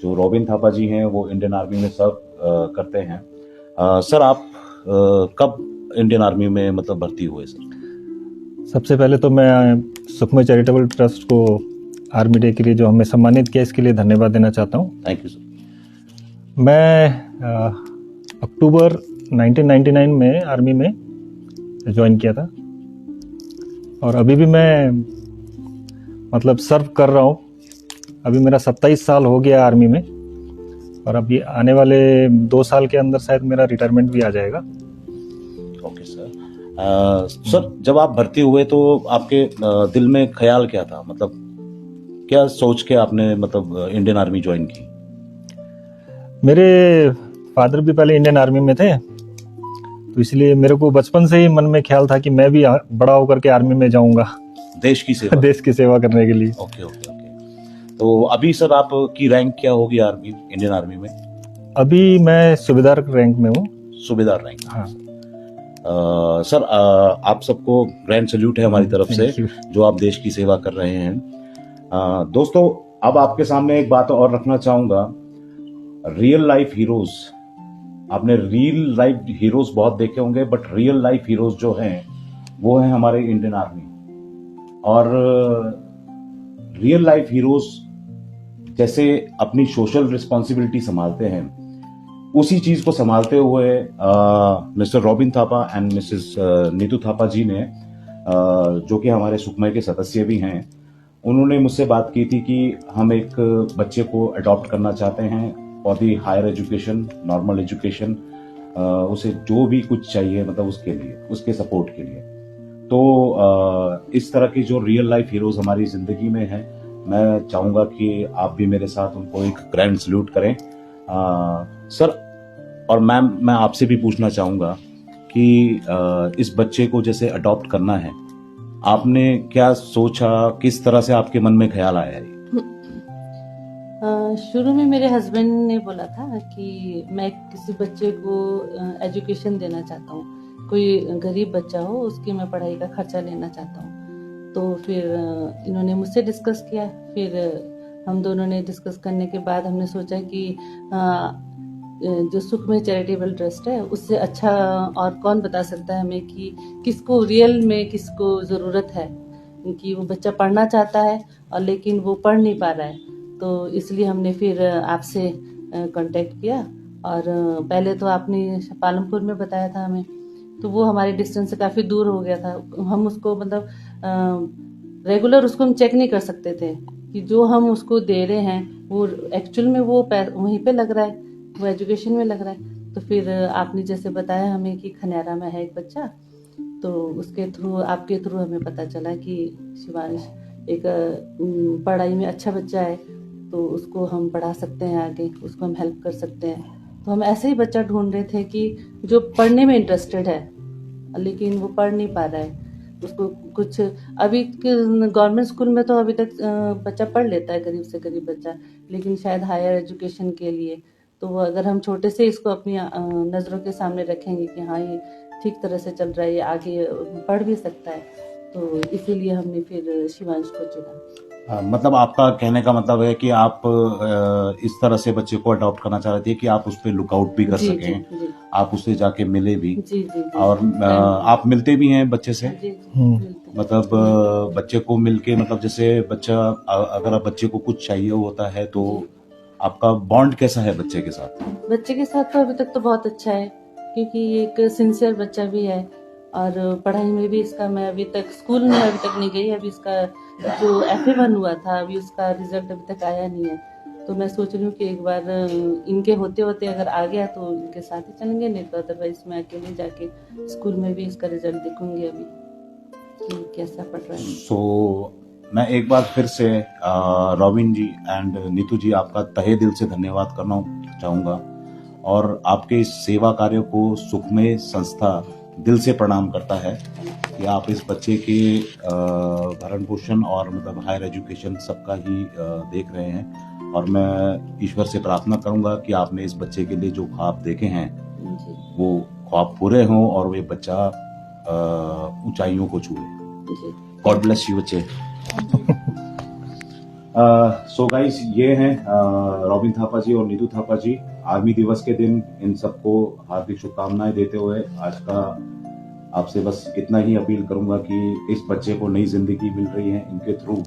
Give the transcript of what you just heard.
जो रॉबिन थापा जी हैं वो इंडियन आर्मी में सर्व करते हैं। सर आप कब इंडियन आर्मी में मतलब भर्ती हुए सर? सबसे पहले तो मैं सुखमय चैरिटेबल ट्रस्ट को आर्मी डे के लिए जो हमें सम्मानित किया इसके लिए धन्यवाद देना चाहता हूँ। Thank you sir. मैं अक्टूबर 1999 में आर्मी में ज्वाइन किया था और अभी भी मैं मतलब सर्व कर रहा हूँ। अभी मेरा 27 साल हो गया आर्मी में और अभी आने वाले 2 साल के अंदर शायद मेरा रिटायरमेंट भी आ जाएगा। Okay sir. सर जब आप भर्ती हुए तो आपके दिल में ख्याल क्या था, मतलब क्या सोच के आपने मतलब इंडियन आर्मी ज्वाइन की? मेरे फादर भी पहले इंडियन आर्मी में थे तो इसलिए मेरे को बचपन से ही मन में ख्याल था कि मैं भी बड़ा होकर के आर्मी में जाऊंगा, देश की सेवा देश की सेवा करने के लिए। Okay okay okay. तो अभी सर आपकी रैंक क्या होगी आर्मी, इंडियन आर्मी में? अभी मैं सूबेदार रैंक में हूँ। सूबेदार रैंक। हाँ सर आप सबको ग्रैंड सल्यूट है हमारी तरफ से जो आप देश की सेवा कर रहे हैं। दोस्तों अब आपके सामने एक बात और रखना चाहूंगा। रियल लाइफ हीरोज, आपने रियल लाइफ हीरोज बहुत देखे होंगे बट रियल लाइफ हीरोज जो हैं वो है हमारे इंडियन आर्मी। और रियल लाइफ हीरोज जैसे अपनी सोशल रिस्पॉन्सिबिलिटी संभालते हैं उसी चीज को संभालते हुए Mr Robin Thapa and Mrs Neetu Thapa ji ने जो कि हमारे सुखमय के सदस्य भी हैं, उन्होंने मुझसे बात की थी कि हम एक बच्चे को अडॉप्ट करना चाहते हैं for the higher education, normal education, उसे जो भी कुछ चाहिए मतलब उसके लिए, उसके सपोर्ट के लिए। तो इस तरह की जो रियल लाइफ हीरोज हमारी जिंदगी में हैं, मैं चाहूंगा कि आप भी मेरे साथ उनको एक ग्रैंड सल्यूट करें। सर और मैम मैं आपसे भी पूछना चाहूंगा कि इस बच्चे को जैसे अडॉप्ट करना है, आपने क्या सोचा, किस तरह से आपके मन में ख्याल आया? शुरू में मेरे हस्बैंड ने बोला था कि मैं किसी बच्चे को एजुकेशन देना चाहता हूँ, कोई गरीब बच्चा हो उसकी मैं पढ़ाई का खर्चा लेना चाहता हूँ। तो फिर इन्होंने मुझसे डिस्कस किया, फिर हम दोनों ने डिस्कस करने के बाद हमने सोचा कि जो सुखमय चैरिटेबल ट्रस्ट है उससे अच्छा और कौन बता सकता है हमें कि किसको रियल में किसको ज़रूरत है, कि वो बच्चा पढ़ना चाहता है और लेकिन वो पढ़ नहीं पा रहा है। तो इसलिए हमने फिर आपसे कांटेक्ट किया और पहले तो आपने पालमपुर में बताया था हमें, तो वो हमारे डिस्टेंस से काफ़ी दूर हो गया था। हम उसको मतलब रेगुलर उसको हम चेक नहीं कर सकते थे कि जो हम उसको दे रहे हैं वो एक्चुअल में वो वहीं पे लग रहा है, वो एजुकेशन में लग रहा है। तो फिर आपने जैसे बताया हमें कि खन्यारा में है एक बच्चा, तो उसके थ्रू, आपके थ्रू हमें पता चला कि शिवांश एक पढ़ाई में अच्छा बच्चा है, तो उसको हम पढ़ा सकते हैं आगे, उसको हम हेल्प कर सकते हैं। तो हम ऐसे ही बच्चा ढूंढ रहे थे कि जो पढ़ने में इंटरेस्टेड है लेकिन वो पढ़ नहीं पा रहा है। उसको कुछ अभी गवर्नमेंट स्कूल में तो अभी तक बच्चा पढ़ लेता है, गरीब से गरीब बच्चा, लेकिन शायद हायर एजुकेशन के लिए तो वो अगर हम छोटे से इसको अपनी नज़रों के सामने रखेंगे कि हाँ ये ठीक तरह से चल रहा है, ये आगे पढ़ भी सकता है, तो इसीलिए हमने फिर शिवांश को चुना। मतलब आपका कहने का मतलब है कि आप इस तरह से बच्चे को अडॉप्ट करना चाह रहे थे कि आप उस पर लुकआउट भी कर सकें, जी। आप उससे जाके मिले भी, जी, जी, जी, और आप मिलते भी हैं बच्चे से, जी, जी, मतलब बच्चे को मिलके, मतलब जैसे बच्चा अगर बच्चे को कुछ चाहिए होता है तो आपका बॉन्ड कैसा है बच्चे के साथ? बच्चे के साथ तो अभी तक तो बहुत अच्छा है, क्योंकि एक सिंसियर बच्चा भी है और पढ़ाई में भी इसका, मैं अभी तक स्कूल में अभी तक नहीं गई, अभी इसका जो FA1 हुआ था अभी उसका रिजल्ट अभी तक आया नहीं है। तो मैं सोच रही हूँ कि एक बार इनके होते होते अगर आ गया तो इनके साथ ही चलेंगे, नहीं तो अदरवाइज मैं अकेले जाके स्कूल में भी इसका रिजल्ट देखूंगी अभी कि कैसा पढ़ रहा है। सो मैं एक बार फिर से रॉबिन जी एंड नीतू जी आपका तहे दिल से धन्यवाद करना चाहूँगा और आपके इस सेवा कार्य को सुखमय संस्था दिल से प्रणाम करता है कि आप इस बच्चे के भरण पोषण और मतलब हायर एजुकेशन सबका ही देख रहे हैं। और मैं ईश्वर से प्रार्थना करूंगा कि आपने इस बच्चे के लिए जो ख्वाब देखे हैं वो ख्वाब पूरे हों और ये बच्चा ऊंचाइयों को छुए। गॉड ब्लेस यू बच्चे। सो गाइस, ये हैं रॉबिन थापा जी और नीतू थापा जी। आर्मी दिवस के दिन इन सबको हार्दिक शुभकामनाएं देते हुए आज का आपसे बस इतना ही अपील करूंगा कि इस बच्चे को नई जिंदगी मिल रही है इनके थ्रू।